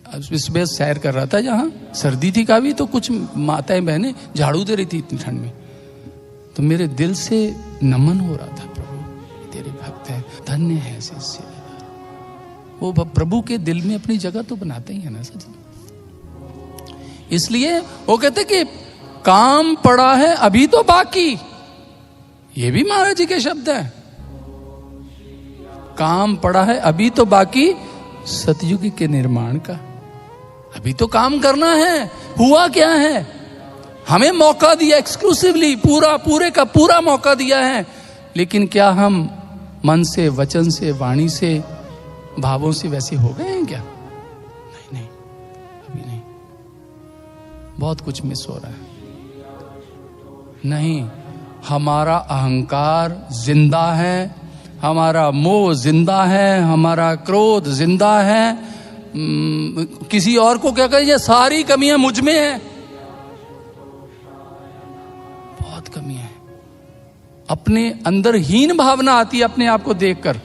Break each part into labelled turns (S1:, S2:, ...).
S1: सुबह सैर कर रहा था, जहाँ सर्दी थी काफी, तो कुछ माताएं बहनें झाड़ू दे रही थी इतनी ठंड में, तो मेरे दिल से नमन हो रहा था, प्रभु तेरे भक्त है, धन्य है शिष्य। वो प्रभु के दिल में अपनी जगह तो बनाते ही है ना सच। इसलिए वो कहते कि काम पड़ा है अभी तो बाकी, ये भी महाराज जी के शब्द है, काम पड़ा है अभी तो बाकी सतयुग के निर्माण का। अभी तो काम करना है। हुआ क्या है, हमें मौका दिया एक्सक्लूसिवली, पूरे का पूरा मौका दिया है, लेकिन क्या हम मन से, वचन से, वाणी से, भावों से वैसे हो गए हैं क्या? नहीं नहीं, अभी नहीं। बहुत कुछ मिस हो रहा है। नहीं, हमारा अहंकार जिंदा है, हमारा मोह जिंदा है, हमारा क्रोध जिंदा है। किसी और को क्या कहें, ये सारी कमियां मुझ में हैं। बहुत कमियां हैं। अपने अंदर हीन भावना आती है अपने आप को देखकर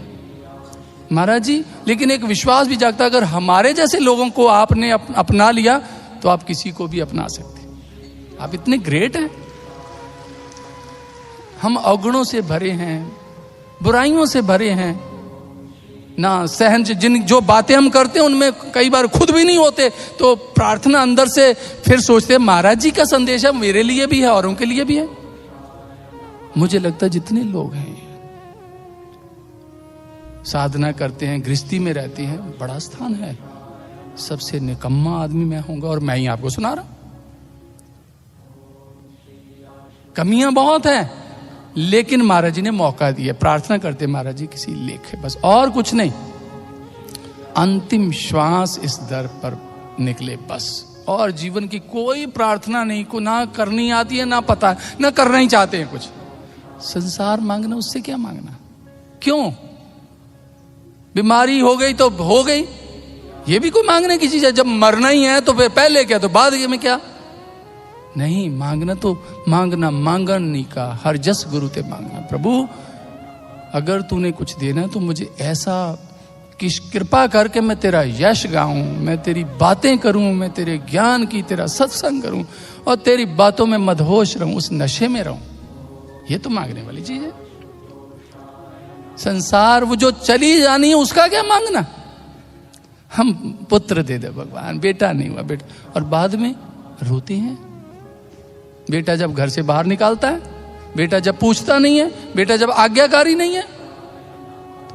S1: महाराज जी, लेकिन एक विश्वास भी जागता, अगर हमारे जैसे लोगों को आपने अपना लिया तो आप किसी को भी अपना सकते। आप इतने ग्रेट हैं। हम अवगुणों से भरे हैं, बुराइयों से भरे हैं ना, सहन जिन जो बातें हम करते हैं उनमें कई बार खुद भी नहीं होते, तो प्रार्थना अंदर से फिर सोचते हैं महाराज जी का संदेश है, मेरे लिए भी है, औरों के लिए भी है। मुझे लगता है जितने लोग हैं साधना करते हैं, गृहस्थी में रहते हैं, बड़ा स्थान है। सबसे निकम्मा आदमी मैं होऊंगा, और मैं ही आपको सुना रहा हूं। कमियां बहुत हैं, लेकिन महाराज जी ने मौका दिया। प्रार्थना करते महाराज जी किसी लेखे, बस और कुछ नहीं। अंतिम श्वास इस दर पर निकले बस, और जीवन की कोई प्रार्थना नहीं, को ना करनी आती है, ना पता, ना करना ही चाहते हैं कुछ। संसार मांगना, उससे क्या मांगना? क्यों? बीमारी हो गई तो हो गई, ये भी कोई मांगने की चीज है। जब मरना ही है तो फिर पहले क्या तो बाद में क्या? नहीं, मांगना तो मांगना, मांगनी का हर जस गुरु ते मांगना। प्रभु अगर तूने कुछ देना तो मुझे ऐसा कि कृपा करके मैं तेरा यश गाऊं, मैं तेरी बातें करूं, मैं तेरे ज्ञान की, तेरा सत्संग करूं, और तेरी बातों में मदहोश रहूं, उस नशे में रहूं। ये तो मांगने वाली चीज है। संसार वो जो चली जानी है उसका क्या मांगना? हम पुत्र दे दे भगवान, बेटा नहीं हुआ, बेटा, और बाद में रोते हैं। बेटा जब घर से बाहर निकालता है, बेटा जब पूछता नहीं है, बेटा जब आज्ञाकारी नहीं है,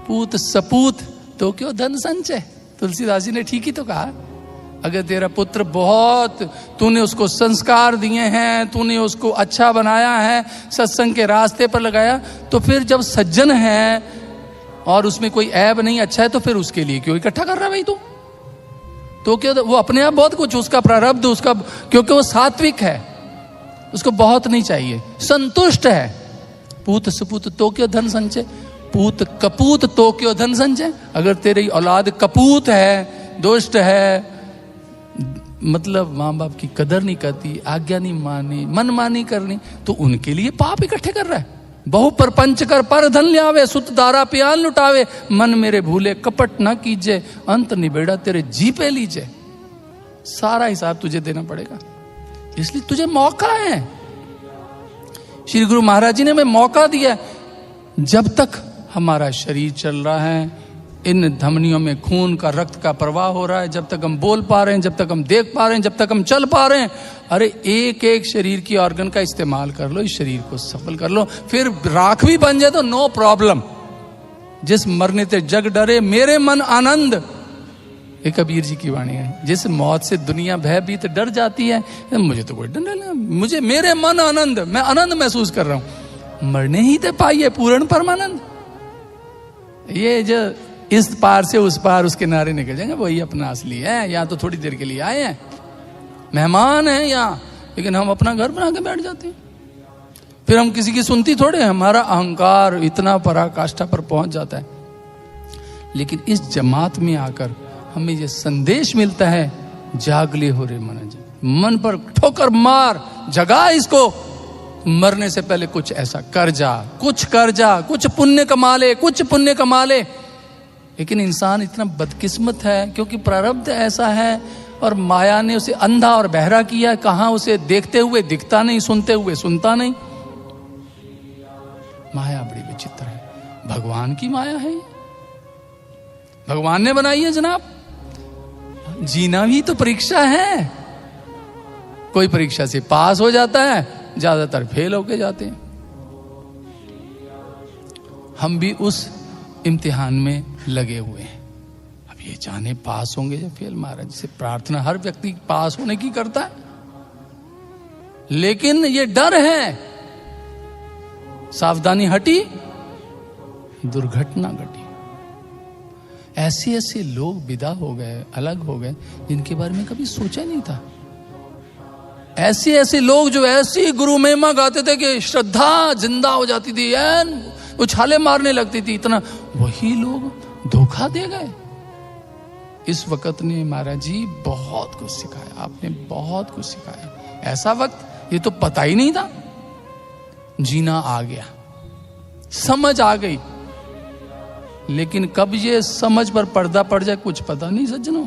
S1: पूत सपूत तो क्यों धन संचय। तुलसीदास जी ने ठीक ही तो कहा। अगर तेरा पुत्र बहुत, तूने उसको संस्कार दिए हैं, तूने उसको अच्छा बनाया है, सत्संग के रास्ते पर लगाया, तो फिर जब सज्जन है और उसमें कोई ऐब नहीं, अच्छा है, तो फिर उसके लिए क्यों इकट्ठा कर रहा है भाई तू? तो क्या वो अपने आप बहुत कुछ, उसका प्रारब्ध, उसका, क्योंकि वो सात्विक है, उसको बहुत नहीं चाहिए, संतुष्ट है। पूत सपूत तो क्यों धन संचय, पूत कपूत तो क्यों धन संचय। अगर तेरी औलाद कपूत है, दुष्ट है, मतलब माँ बाप की कदर नहीं करती, आज्ञा नहीं मानी, मनमानी करनी, तो उनके लिए पाप इकट्ठे कर रहा है। बहु परपंच कर पर धन ल्यावे, सुत दारा प्याल लुटावे, मन मेरे भूले कपट ना कीजिए, अंत निबेड़ा तेरे जी पे लीजिए। सारा हिसाब तुझे देना पड़ेगा, इसलिए तुझे मौका है। श्री गुरु महाराज जी ने हमें मौका दिया। जब तक हमारा शरीर चल रहा है, इन धमनियों में खून का, रक्त का प्रवाह हो रहा है, जब तक हम बोल पा रहे हैं, जब तक हम देख पा रहे हैं, जब तक हम चल पा रहे हैं, अरे एक एक शरीर की ऑर्गन का इस्तेमाल कर लो, इस शरीर को सफल कर लो। फिर राख भी बन जाए तो नो प्रॉब्लम। जिस मरने ते जग डरे मेरे मन आनंद, ये कबीर जी की वाणी है। जिस मौत से दुनिया भयभीत डर जाती है, मुझे तो कोई डर नहीं, मुझे मेरे मन आनंद, मैं आनंद महसूस कर रहा हूं। मरने ही तो पाइए पूर्ण परमानंद। ये जो इस पार से उस पार, उस किनारे निकल जाएंगे, वही अपना असली है। यहाँ तो थोड़ी देर के लिए आए हैं, मेहमान हैं यहाँ, लेकिन हम अपना घर बना के बैठ जाते हैं। फिर हम किसी की सुनती थोड़े, हमारा अहंकार इतना पराकाष्ठा पर पहुंच जाता है। लेकिन इस जमात में आकर हमें ये संदेश मिलता है, जागले हो रे मन, मन पर ठोकर मार, जगा इसको। मरने से पहले कुछ ऐसा कर जा, कुछ कर जा, कुछ पुण्य कमा ले, कुछ पुण्य कमा ले। लेकिन इंसान इतना बदकिस्मत है क्योंकि प्रारब्ध ऐसा है और माया ने उसे अंधा और बहरा किया। कहां उसे देखते हुए दिखता नहीं, सुनते हुए सुनता नहीं। माया बड़ी विचित्र है। भगवान की माया है, भगवान ने बनाई है जनाब। जीना भी तो परीक्षा है। कोई परीक्षा से पास हो जाता है, ज्यादातर फेल होके जाते हैं। हम भी उस इम्तिहान में लगे हुए हैं। अब ये जाने पास होंगे या फेल। महाराज से प्रार्थना हर व्यक्ति पास होने की करता है, लेकिन ये डर है, सावधानी हटी दुर्घटना घटी। ऐसे ऐसे लोग विदा हो गए, अलग हो गए, जिनके बारे में कभी सोचा नहीं था। ऐसे ऐसे लोग जो ऐसी गुरु महिमा गाते थे कि श्रद्धा जिंदा हो जाती थी, उछाले मारने लगती थी, इतना, वही लोग धोखा दे गए। इस वक्त ने महाराज जी बहुत कुछ सिखाया, आपने बहुत कुछ सिखाया। ऐसा वक्त ये तो पता ही नहीं था। जीना आ गया, समझ आ गई, लेकिन कब ये समझ पर पर्दा पड़ जाए कुछ पता नहीं सज्जनों।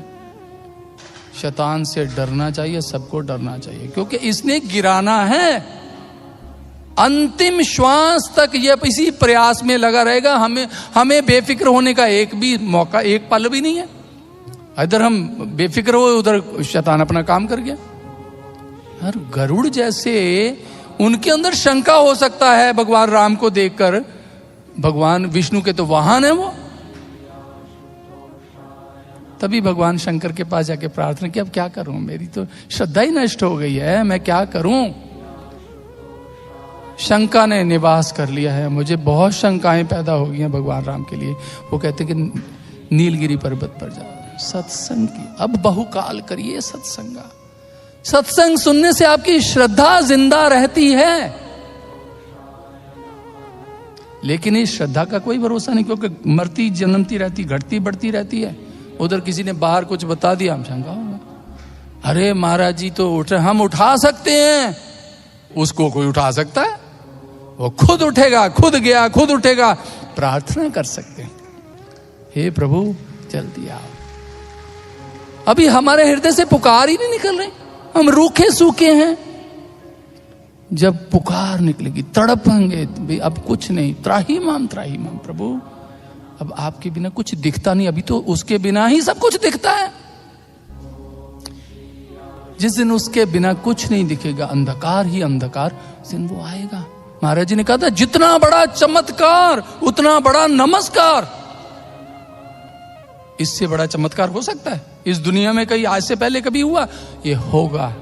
S1: शैतान से डरना चाहिए, सबको डरना चाहिए, क्योंकि इसने गिराना है। अंतिम श्वास तक ये इसी प्रयास में लगा रहेगा। हमें बेफिक्र होने का एक भी मौका, एक पल भी नहीं है। इधर हम बेफिक्र हो, उधर शैतान अपना काम कर गया। हर गरुड़ जैसे उनके अंदर शंका हो सकता है भगवान राम को देखकर। भगवान विष्णु के तो वाहन है वो। तभी भगवान शंकर के पास जाके प्रार्थना की, अब क्या करूं, मेरी तो श्रद्धा ही नष्ट हो गई है, मैं क्या करूं। शंका ने निवास कर लिया है, मुझे बहुत शंकाएं पैदा हो गई हैं भगवान राम के लिए। वो कहते कि नीलगिरी पर्वत पर जाओ, सत्संग की अब बहुकाल करिए सत्संगा। सत्संग सुनने से आपकी श्रद्धा जिंदा रहती है। लेकिन इस श्रद्धा का कोई भरोसा नहीं, क्योंकि मरती जन्मती रहती, घटती बढ़ती रहती है। उधर किसी ने बाहर कुछ बता दिया, हम शंका होगा, अरे महाराज जी तो उठ, हम उठा सकते हैं, उसको कोई उठा सकता है? वो खुद उठेगा, खुद गया खुद उठेगा। प्रार्थना कर सकते हैं, हे प्रभु जल्दी आओ। अभी हमारे हृदय से पुकार ही नहीं निकल रही, हम रूखे सूखे हैं। जब पुकार निकलेगी, तड़पेंगे, अब कुछ नहीं, त्राही माम प्रभु, अब आपके बिना कुछ दिखता नहीं। अभी तो उसके बिना ही सब कुछ दिखता है। जिस दिन उसके बिना कुछ नहीं दिखेगा, अंधकार ही अंधकार, उस दिन वो आएगा। महाराज जी ने कहा था, जितना बड़ा चमत्कार उतना बड़ा नमस्कार। इससे बड़ा चमत्कार हो सकता है इस दुनिया में? कहीं आज से पहले कभी हुआ? ये होगा।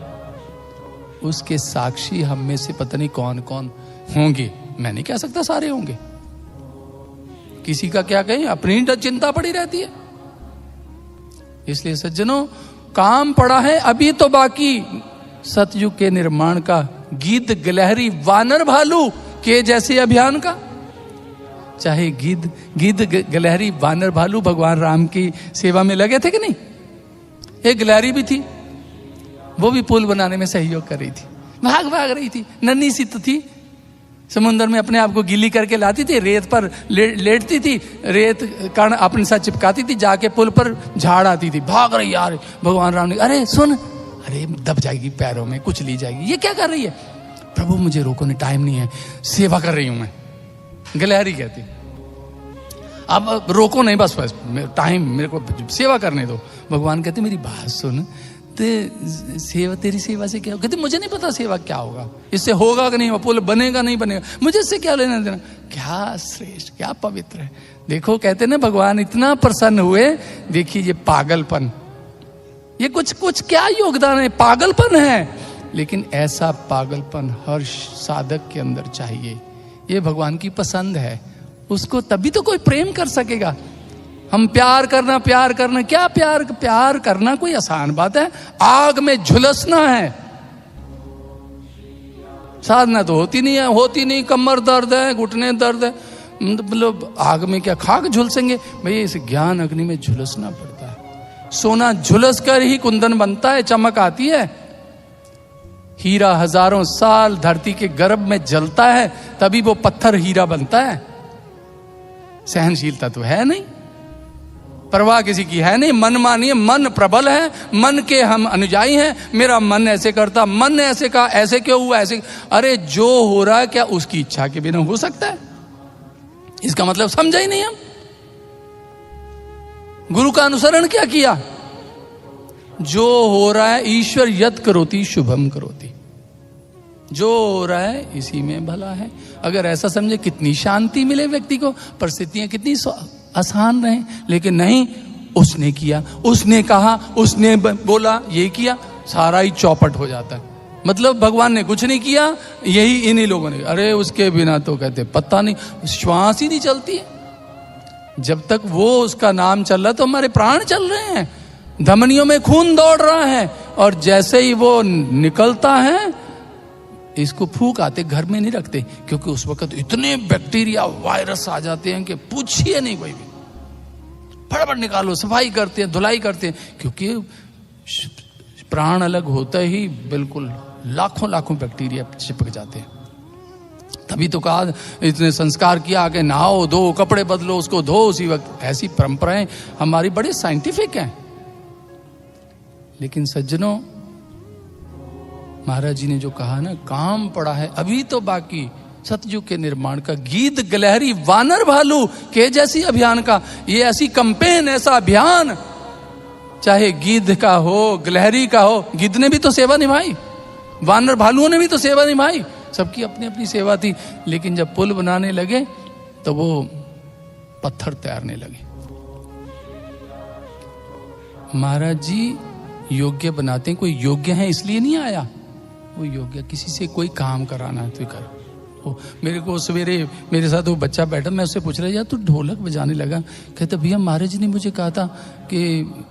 S1: उसके साक्षी हम में से पता नहीं कौन कौन होंगे। मैं नहीं कह सकता सारे होंगे, किसी का क्या कहें, अपनी चिंता पड़ी रहती है। इसलिए सज्जनों, काम पड़ा है अभी तो बाकी। सतयुग के निर्माण का, गिद्ध गिलहरी वानर भालू के जैसे अभियान का। चाहे गिद्ध गिलहरी वानर भालू भगवान राम की सेवा में लगे थे कि नहीं? एक गिलहरी भी थी, वो भी पुल बनाने में सहयोग कर रही थी, भाग रही थी, नन्ही सी तो थी। समुद्र में अपने आप को गीली करके लाती थी, रेत पर लेटती थी, रेत कण अपने साथ चिपकाती थी, जाके पुल पर झाड़ आती थी, भाग रही यार। भगवान राम ने, अरे सुन, अरे दब जाएगी पैरों में, कुछ ली जाएगी, ये क्या कर रही है? प्रभु मुझे रोको नहीं, टाइम नहीं है, सेवा कर रही हूं मैं। गिलहरी कहती, अब रोको नहीं, बस टाइम, मेरे को सेवा करने दो। भगवान कहते, मेरी बात सुन, सेवा, तेरी सेवा से क्या होगा? कहते मुझे नहीं पता सेवा क्या होगा, इससे होगा कि नहीं, पुल बनेगा नहीं बनेगा, मुझे इससे क्या लेना देना। क्या श्रेष्ठ, क्या पवित्र है। देखो कहते ना, भगवान इतना प्रसन्न हुए। देखिए ये पागलपन, ये कुछ क्या योगदान है? पागलपन है, लेकिन ऐसा पागलपन हर साधक के अंदर चाहिए। ये भगवान की पसंद है, उसको तभी तो कोई प्रेम कर सकेगा। हम प्यार करना क्या प्यार करना कोई आसान बात है? आग में झुलसना है। साधना तो होती नहीं, कमर दर्द है, घुटने दर्द है, मतलब आग में क्या खाक झुलसेंगे? भैया इस ज्ञान अग्नि में झुलसना पड़ता है। सोना झुलस कर ही कुंदन बनता है, चमक आती है। हीरा हजारों साल धरती के गर्भ में जलता है, तभी वो पत्थर हीरा बनता है। सहनशीलता तो है नहीं। परवाह किसी की है नहीं। मन मानिए, मन प्रबल है, मन के हम अनुयायी हैं। मेरा मन ऐसे करता, मन ने ऐसे कहा, ऐसे क्यों हुआ, ऐसे। अरे जो हो रहा है क्या उसकी इच्छा के बिना हो सकता है? इसका मतलब समझा ही नहीं हम। गुरु का अनुसरण क्या किया? जो हो रहा है, ईश्वर यत् करोति शुभम करोति, जो हो रहा है इसी में भला है। अगर ऐसा समझे कितनी शांति मिले व्यक्ति को, परिस्थितियां कितनी आसान रहे। लेकिन नहीं, उसने किया, उसने कहा, उसने बोला, ये किया, सारा ही चौपट हो जाता है। मतलब भगवान ने कुछ नहीं किया, यही इन्हीं लोगों ने। अरे उसके बिना तो कहते पता नहीं, श्वास ही नहीं चलती है। जब तक वो उसका नाम चल रहा है तो हमारे प्राण चल रहे हैं, धमनियों में खून दौड़ रहा है। और जैसे ही वो निकलता है, इसको फूंक आते, घर में नहीं रखते, क्योंकि उस वक्त इतने बैक्टीरिया वायरस आ जाते हैं कि पूछिए नहीं कोई भी। फटाफट निकालो, सफाई करते हैं, धुलाई करते हैं, क्योंकि प्राण अलग होता ही बिल्कुल लाखों लाखों बैक्टीरिया चिपक जाते हैं। तभी तो कहा, इतने संस्कार किया कि नहाओ धो, कपड़े बदलो, उसको धो उसी वक्त। ऐसी परंपराएं हमारी बड़ी साइंटिफिक हैं। लेकिन सज्जनों, महाराज जी ने जो कहा ना, काम पड़ा है अभी तो बाकी सतयुग के निर्माण का। गीत गिलहरी वानर भालू के जैसी अभियान का, ये ऐसी कंपेन, ऐसा अभियान, चाहे गिद्ध का हो, गिलहरी का हो। गिद्ध ने भी तो सेवा निभाई, वानर भालुओं ने भी तो सेवा निभाई, सबकी अपनी अपनी सेवा थी। लेकिन जब पुल बनाने लगे तो वो पत्थर तैरने लगे। महाराज जी योग्य बनाते हैं, कोई योग्य है इसलिए नहीं आया, वो योग्य किसी से कोई काम कराना है तो कर। मेरे को सवेरे मेरे साथ वो बच्चा बैठा, मैं उससे पूछ रहा, यार तू ढोलक बजाने लगा। कहते भैया महाराज जी ने मुझे कहा था कि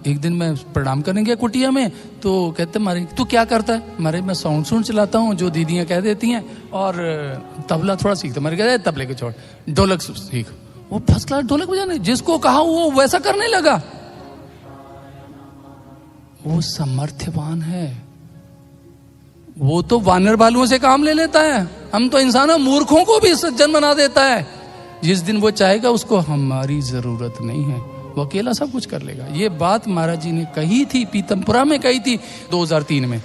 S1: एक दिन मैं प्रणाम करने गया कुटिया में, तो कहते महाराज तू क्या करता है? महाराज मैं साउंड चलाता हूँ जो दीदियाँ कह देती हैं, और तबला थोड़ा सीखता। महाराज कहते तबले को छोड़, ढोलक सीख। वो फर्स्ट क्लास ढोलक बजाने, जिसको कहा वो वैसा करने लगा। वो समर्थवान है, वो तो वानर भालुओं से काम ले लेता है। हम तो इंसानों मूर्खों को भी सज्जन बना देता है। जिस दिन वो चाहेगा उसको हमारी जरूरत नहीं है, वो अकेला सब कुछ कर लेगा। ये बात महाराज जी ने कही थी, पीतमपुरा में कही थी 2003 में।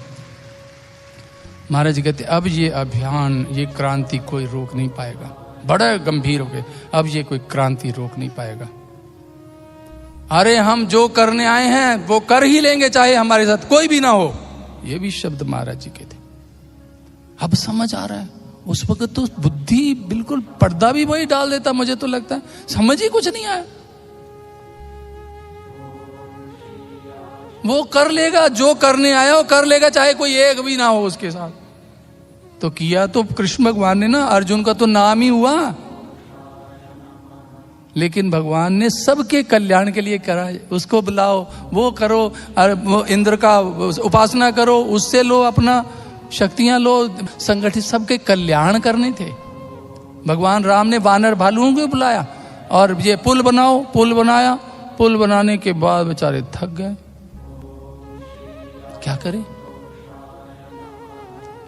S1: महाराज जी कहते अब ये अभियान, ये क्रांति कोई रोक नहीं पाएगा। बड़ा गंभीर हो गए, अब ये कोई क्रांति रोक नहीं पाएगा। अरे हम जो करने आए हैं वो कर ही लेंगे, चाहे हमारे साथ कोई भी ना हो। ये भी शब्द महाराज जी के थे। अब समझ आ रहा है, उस वक्त तो बुद्धि बिल्कुल पर्दा भी वही डाल देता, मुझे तो लगता है समझ ही कुछ नहीं आया। वो कर लेगा, जो करने आया वो कर लेगा, चाहे कोई एक भी ना हो उसके साथ। तो किया तो कृष्ण भगवान ने ना, अर्जुन का तो नाम ही हुआ, लेकिन भगवान ने सबके कल्याण के लिए करा। उसको बुलाओ, वो करो, वो इंद्र का उपासना करो, उससे लो अपना शक्तियां लो, संगठित सबके कल्याण करने थे। भगवान राम ने वानर भालुओं को बुलाया और ये पुल बनाओ, पुल बनाया। पुल बनाने के बाद बेचारे थक गए, क्या करें,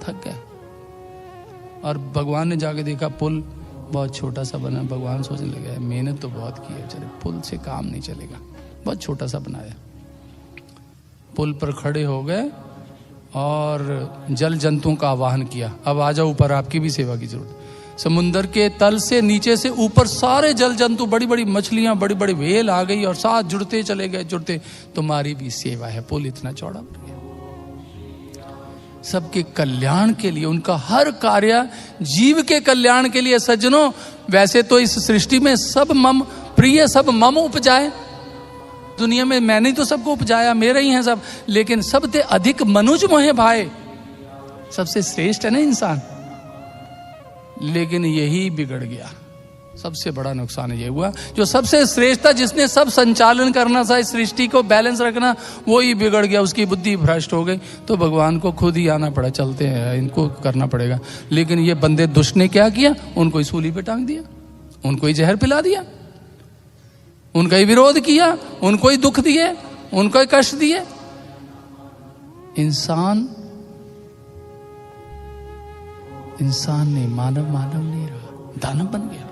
S1: थक गए। और भगवान ने जाके देखा पुल बहुत छोटा सा बना। भगवान सोचने लगे मेहनत तो बहुत की है, चले पुल से काम नहीं चलेगा, बहुत छोटा सा बनाया। पुल पर खड़े हो गए और जल जंतुओं का आवाहन किया, अब आ जाओ ऊपर, आपकी भी सेवा की जरूरत। समुन्द्र के तल से नीचे से ऊपर सारे जल जंतु, बड़ी बड़ी मछलियां, बड़ी बड़ी व्हेल आ गई और साथ जुड़ते चले गए, जुड़ते। तुम्हारी भी सेवा है। पुल इतना चौड़ा बन गया सबके कल्याण के लिए, उनका हर कार्य जीव के कल्याण के लिए। सज्जनों, वैसे तो इस सृष्टि में सब मम प्रिय, सब मम उपजाए। दुनिया में मैंने तो सबको उपजाया, मेरे ही हैं सब, लेकिन सबसे अधिक मनुज मोहे भाई, सबसे श्रेष्ठ है ना इंसान। लेकिन यही बिगड़ गया, सबसे बड़ा नुकसान ये हुआ। जो सबसे श्रेष्ठ था, जिसने सब संचालन करना था, इस सृष्टि को बैलेंस रखना, वो ही बिगड़ गया, उसकी बुद्धि भ्रष्ट हो गई। तो भगवान को खुद ही आना पड़ा, चलते हैं इनको करना पड़ेगा। लेकिन ये बंदे दुष्ट ने क्या किया, उनको ही सूली पे टांग दिया, उनको ही जहर पिला दिया, उनका ही विरोध किया, उनको ही दुख दिए, उनको ही कष्ट दिए। इंसान नहीं, मानव नहीं रहा, दानव बन गया।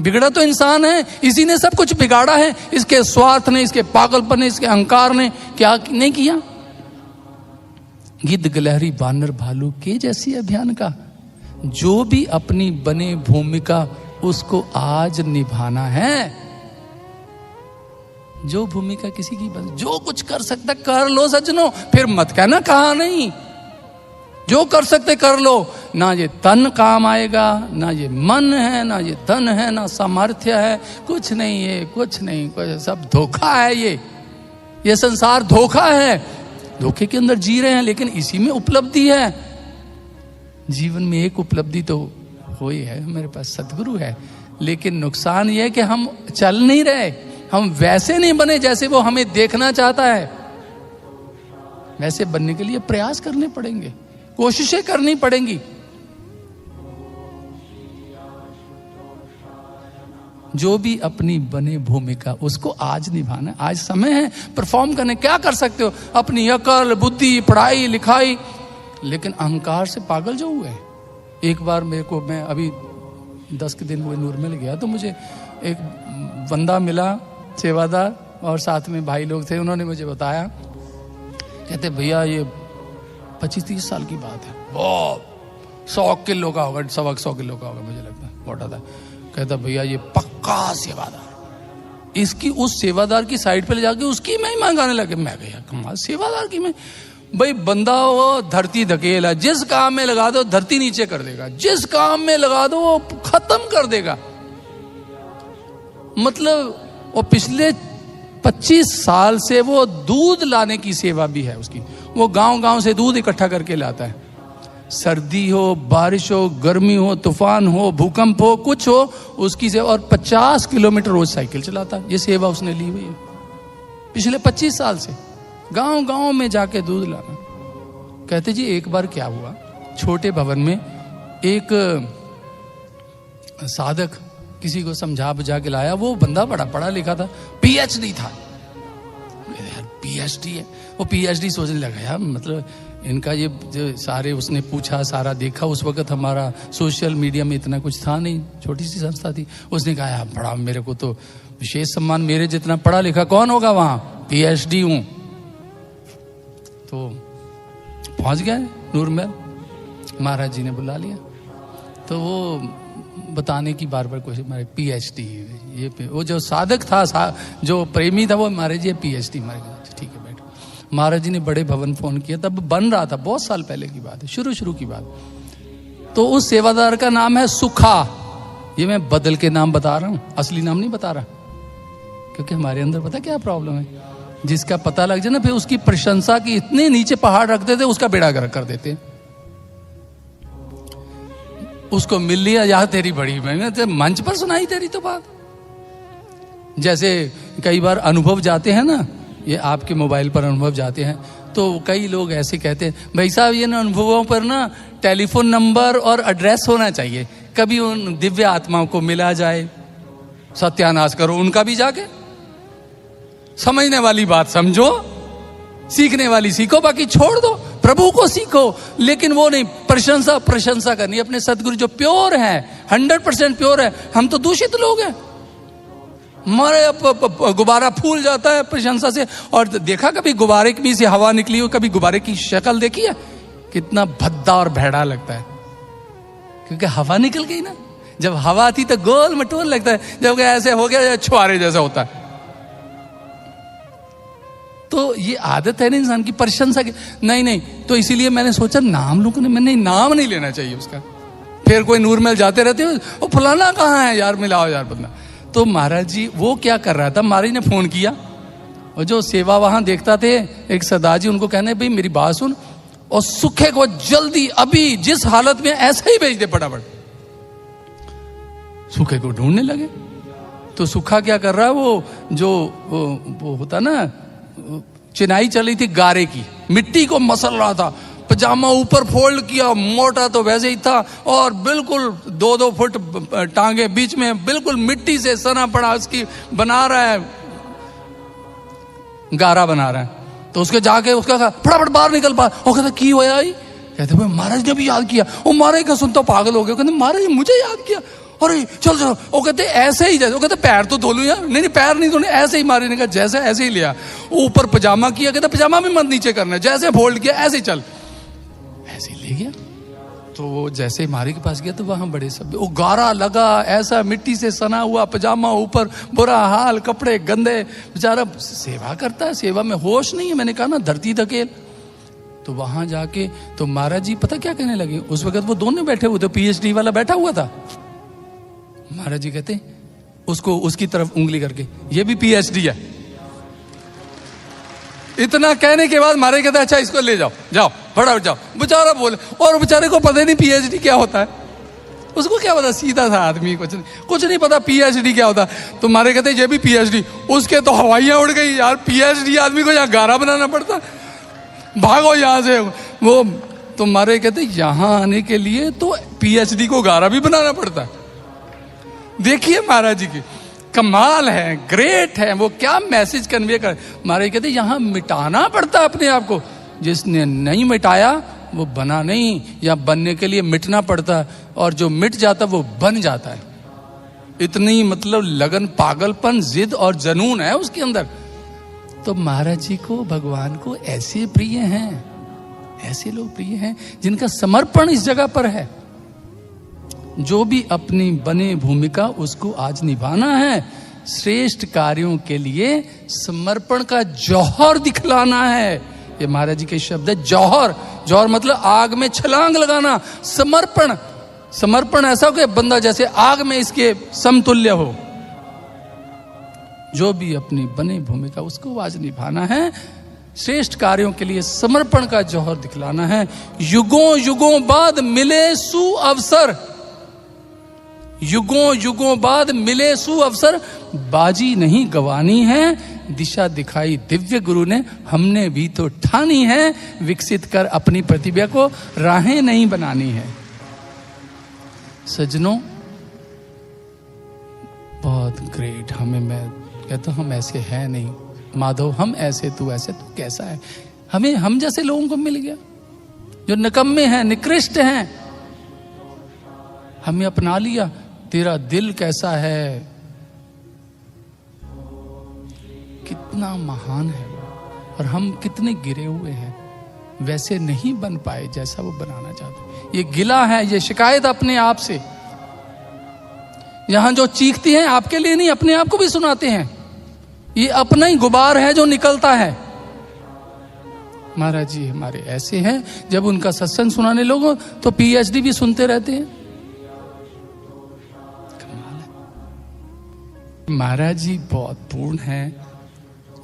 S1: बिगड़ा तो इंसान है, इसी ने सब कुछ बिगाड़ा है। इसके स्वार्थ ने, इसके पागलपन ने, इसके अहंकार ने क्या नहीं किया। गिद्ध गिलहरी बानर भालू के जैसी अभियान का, जो भी अपनी बने भूमिका उसको आज निभाना है। जो भूमिका किसी की बन, जो कुछ कर सकता कर लो सज्जनों, फिर मत कहना कहा नहीं। जो कर सकते कर लो। ना ये तन काम आएगा, ना ये मन है, ना ये धन है, ना सामर्थ्य है, कुछ नहीं है, कुछ नहीं, कुछ सब धोखा है। ये संसार धोखा है। धोखे के अंदर जी रहे हैं, लेकिन इसी में उपलब्धि है। जीवन में एक उपलब्धि तो हुई है, मेरे पास सदगुरु है, लेकिन नुकसान यह है कि हम चल नहीं रहे, हम वैसे नहीं बने जैसे वो हमें देखना चाहता है। वैसे बनने के लिए प्रयास करने पड़ेंगे, कोशिशें करनी पड़ेंगी। जो भी अपनी बने भूमिका उसको आज निभाना, आज समय है परफॉर्म करने। क्या कर सकते हो? अपनी अकल, बुद्धि, पढ़ाई लिखाई, लेकिन अहंकार से पागल जो हुए। एक बार मेरे को, मैं अभी 10 के दिन हुए नूरमहल गया, तो मुझे एक बंदा मिला, सेवादार, और साथ में भाई लोग थे। उन्होंने मुझे बताया, कहते भैया ये 25-30 साल की बात है, बहुत 100 किलो का होगा, 100 किलो का होगा मुझे लगता है, मोटा था। कहता भैया ये पक्का सेवादार। इसकी उस सेवादार की साइड पे ले जाके उसकी महिमा गाने लगे। मैं गया कमाल, सेवादार की मैं, भाई बंदा वो धरती धकेला, जिस काम में लगा दो धरती नीचे कर देगा, जिस काम में लगा दो वो खत्म कर देगा। मतलब वो पिछले 25 साल से वो दूध लाने की सेवा भी है उसकी। वो गांव-गांव से दूध इकट्ठा करके लाता है। सर्दी हो, बारिश हो, गर्मी हो, तूफान हो, भूकंप हो, कुछ हो, उसकी सेवा। और 50 किलोमीटर रोज साइकिल चलाता है। ये सेवा उसने ली हुई है पिछले 25 साल से, गांव-गांव में जाके दूध लाना। कहते जी एक बार क्या हुआ, छोटे भवन में एक साधक किसी को समझा बुझा के लाया। वो बंदा बड़ा पढ़ा लिखा था, PhD था। यार PhD है, वो PhD सोचने लगा, यार मतलब इनका ये जो सारे, उसने पूछा, सारा देखा। उस वक्त हमारा सोशल मीडिया में इतना कुछ था नहीं, छोटी सी संस्था थी। उसने कहा यार बड़ा, मेरे को तो विशेष सम्मान, मेरे जितना पढ़ा लिखा कौन होगा वहां, PhD हूं। तो पहुंच गए नूरमहल, महाराज जी ने बुला लिया। तो वो बताने की बार बार कोशिश, हमारे PhD ये, वो जो साधक था, जो प्रेमी था, वो महाराज जी PhD। महाराज ठीक है बैठो। महाराज जी ने बड़े भवन फोन किया, तब बन रहा था, बहुत साल पहले की बात है, शुरू की बात। तो उस सेवादार का नाम है सुखा। ये मैं बदल के नाम बता रहा हूं, असली नाम नहीं बता रहा, क्योंकि हमारे अंदर पता क्या प्रॉब्लम है, जिसका पता लग जाए ना, फिर उसकी प्रशंसा की इतने नीचे पहाड़ रख देते, उसका बेड़ा गर्क कर देते। उसको मिल लिया, यार तेरी बड़ी मेहनत, मंच पर सुनाई तेरी तो बात। जैसे कई बार अनुभव जाते हैं ना, ये आपके मोबाइल पर अनुभव जाते हैं, तो कई लोग ऐसे कहते हैं, भाई साहब ये ना अनुभवों पर ना टेलीफोन नंबर और एड्रेस होना चाहिए, कभी उन दिव्य आत्माओं को मिला जाए, सत्यानाश करो उनका भी जाके। समझने वाली बात समझो, सीखने वाली सीखो, बाकी छोड़ दो, प्रभु को सीखो। लेकिन वो नहीं, प्रशंसा करनी। अपने सदगुरु जो प्योर है, 100% प्योर है, हम तो दूषित लोग हैं। हमारे गुब्बारा फूल जाता है प्रशंसा से। और देखा कभी गुब्बारे में से हवा निकली हो, कभी गुब्बारे की शक्ल देखी है, कितना भद्दा और भेड़ा लगता है, क्योंकि हवा निकल गई ना। जब हवा आती तो गोल मटोल लगता है, जब ऐसे हो गया छुआरे जैसा होता है। तो ये आदत है ना इंसान की, प्रशंसा की। नहीं, तो इसीलिए मैंने सोचा नाम लोगों ने, मैंने नाम नहीं लेना चाहिए उसका। फिर कोई नूरमहल जाते रहते हो, वो फलाना कहाँ है यार, मिलाओ यार बंदा। तो महाराज जी वो क्या कर रहा था, महाराज ने फोन किया, और जो सेवा वहां देखता थे एक सरदार जी, उनको कहने भाई मेरी बात सुन, और सुखे को जल्दी अभी जिस हालत में ऐसा ही भेज दे फटाफट। सुखे को ढूंढने लगे। तो सुखा क्या कर रहा है, वो होता ना, चिनाई चली थी गारे की, मिट्टी को मसल रहा था, पजामा ऊपर फोल्ड किया, मोटा तो वैसे ही था, और बिल्कुल 2-2 फुट टांगे बीच में, बिल्कुल मिट्टी से सना पड़ा, उसकी बना रहा है, गारा बना रहा है। तो उसके जाके उसका फटाफट बाहर निकल पा, और कहता की होया, कहते भाई महाराज ने भी याद किया। वो महाराज का सुनता पागल हो गया, कहते महाराज मुझे याद किया, अरे चल चलो, वो कहते ऐसे ही जैसे, वो कहते पैर तो धो लूं यार, नहीं पैर नहीं धोने, ऐसे ही मारे। ने कहा जैसे ऐसे ही लिया, ऊपर पजामा किया, कहते पजामा भी मत नीचे करना, जैसे फोल्ड किया ऐसे ही चल, ऐसे ही ले गया। तो वो जैसे मारी के पास गया तो वहां बड़े सब, वो गारा लगा, ऐसा मिट्टी से सना हुआ पजामा, ऊपर बुरा हाल, कपड़े गंदे, बेचारा सेवा करता है, सेवा में होश नहीं है। मैंने कहा ना धरती धकेल। तो वहां जाके तो महाराज जी पता क्या कहने लगे, उस वक्त वो दोनों बैठे हुए थे, पीएचडी वाला बैठा हुआ था। महाराज जी कहते उसको, उसकी तरफ उंगली करके, ये भी पीएचडी है। इतना कहने के बाद महाराज कहते अच्छा इसको ले जाओ, जाओ फटाफट जाओ। बेचारा बोले, और बेचारे को पता नहीं पीएचडी क्या होता है, उसको क्या पता, सीधा था आदमी, कुछ नहीं पता पीएचडी क्या होता। तो महाराज कहते ये भी पीएचडी, उसके तो हवाइयां उड़ गई यार, पीएचडी आदमी को यहाँ गारा बनाना पड़ता, भागो यहां से। वो तो महाराज कहते यहां आने के लिए तो पीएचडी को गारा भी बनाना पड़ता है। देखिए महाराज जी की कमाल है, ग्रेट है, वो क्या मैसेज कन्वे कर। महाराज कहते यहां मिटाना पड़ता अपने आप को, जिसने नहीं मिटाया वो बना नहीं, या बनने के लिए मिटना पड़ता, और जो मिट जाता वो बन जाता है। इतनी मतलब लगन, पागलपन, जिद और जनून है उसके अंदर। तो महाराज जी को, भगवान को ऐसे प्रिय हैं, ऐसे लोग प्रिय हैं जिनका समर्पण इस जगह पर है। जो भी अपनी बने भूमिका उसको आज निभाना है, श्रेष्ठ कार्यों के लिए समर्पण का जौहर दिखलाना है। ये महाराज जी के शब्द है, जौहर। जौहर मतलब आग में छलांग लगाना। समर्पण, समर्पण ऐसा हो कि बंदा जैसे आग में इसके समतुल्य हो। जो भी अपनी बने भूमिका उसको आज निभाना है, श्रेष्ठ कार्यों के लिए समर्पण का जौहर दिखलाना है। युगों युगों बाद मिले सु अवसर, युगों युगों बाद मिले सु अवसर, बाजी नहीं गवानी है, दिशा दिखाई दिव्य गुरु ने, हमने भी तो ठानी है, विकसित कर अपनी प्रतिभा को राहें नहीं बनानी है। सज्जनों बहुत ग्रेट, हमें, मैं कहता हूं हम ऐसे हैं नहीं माधव, हम ऐसे, तू ऐसे, तू कैसा है। हमें हम जैसे लोगों को मिल गया जो निकम्मे हैं, निकृष्ट हैं, हमें अपना लिया। तेरा दिल कैसा है, कितना महान है, और हम कितने गिरे हुए हैं, वैसे नहीं बन पाए जैसा वो बनाना चाहते। ये गिला है, ये शिकायत अपने आप से। यहां जो चीखती हैं आपके लिए नहीं, अपने आप को भी सुनाते हैं। ये अपना ही गुबार है जो निकलता है। महाराज जी हमारे ऐसे हैं, जब उनका सत्संग सुनाने लोगों तो पीएचडी भी सुनते रहते हैं। कमाल है। महाराज जी बहुत पूर्ण हैं।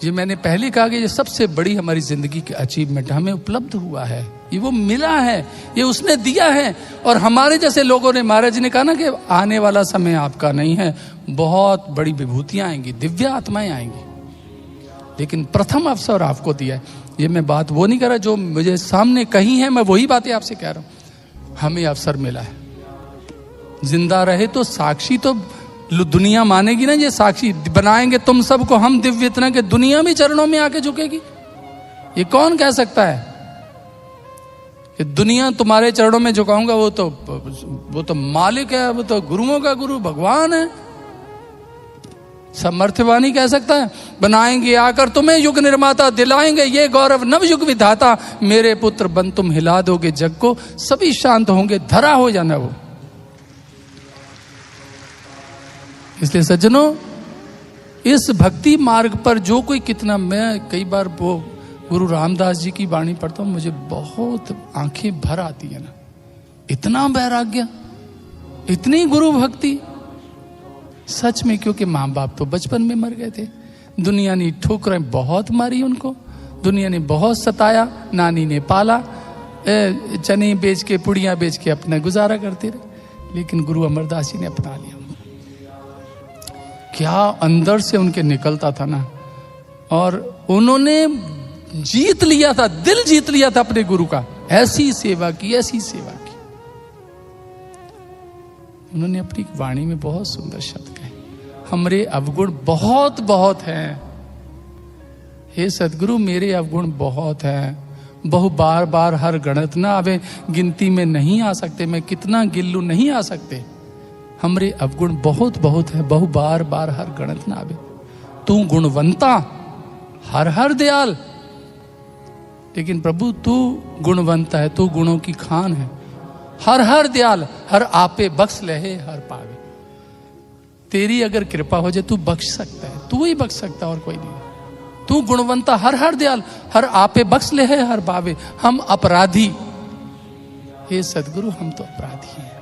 S1: ये मैंने पहले कहा कि ये सबसे बड़ी हमारी जिंदगी की अचीवमेंट हमें उपलब्ध हुआ है, ये वो मिला है, ये उसने दिया है। और हमारे जैसे लोगों ने, महाराज जी ने कहा ना कि आने वाला समय आपका नहीं है, बहुत बड़ी विभूतियां आएंगी, दिव्य आत्माएं आएंगी, लेकिन प्रथम अवसर आपको दिया है। ये मैं बात वो नहीं कर रहा जो मुझे सामने कही है, मैं वही बातें आपसे कह रहा हूं। हमें अवसर मिला है, जिंदा रहे तो साक्षी तो दुनिया मानेगी ना, ये साक्षी बनाएंगे तुम सबको हम दिव्य इतना कि दुनिया भी चरणों में आके झुकेगी। ये कौन कह सकता है कि दुनिया तुम्हारे चरणों में झुकाऊंगा? वो तो मालिक है, वो तो गुरुओं का गुरु भगवान है। समर्थवानी कह सकता है बनाएंगे आकर तुम्हें युग निर्माता, दिलाएंगे ये गौरव नव युग विधाता, मेरे पुत्र बन तुम हिला दोगे जग को, सभी शांत होंगे, धरा हो जाना वो। इसलिए सज्जनों, इस भक्ति मार्ग पर जो कोई कितना, मैं कई बार वो गुरु रामदास जी की वाणी पढ़ता हूं, मुझे बहुत आंखें भर आती है ना। इतना वैराग्य, इतनी गुरु भक्ति, सच में। क्योंकि माँ बाप तो बचपन में मर गए थे, दुनिया ने ठोकरें बहुत मारी उनको, दुनिया ने बहुत सताया, नानी ने पाला, चने बेच के, पुड़ियाँ बेच के अपना गुजारा करते रहे, लेकिन गुरु अमरदास जी ने अपना लिया। क्या अंदर से उनके निकलता था ना, और उन्होंने जीत लिया था, दिल जीत लिया था अपने गुरु का। ऐसी सेवा की, ऐसी सेवा की। उन्होंने अपनी वाणी में बहुत सुंदर शब्द कहे, हमरे अवगुण बहुत बहुत हैं, हे सदगुरु मेरे अवगुण बहुत हैं, बहु बार बार हर गणत ना आवे, गिनती में नहीं आ सकते, मैं कितना गिल्लू नहीं आ सकते। हमरे अवगुण बहुत बहुत है, बहु बार बार हर गणत ना आवे। तू गुणवंता हर हर दयाल, लेकिन प्रभु तू गुणवंता है, तू गुणों की खान है, हर हर दयाल, हर आपे बख्श लहे हर पावे। तेरी अगर कृपा हो जाए तू बख्श सकता है, तू ही बख्श सकता है और कोई नहीं। तू गुणवंता हर हर दयाल, हर आपे बख्श ले है हर पावे। हम अपराधी, हे सदगुरु हम तो अपराधी हैं।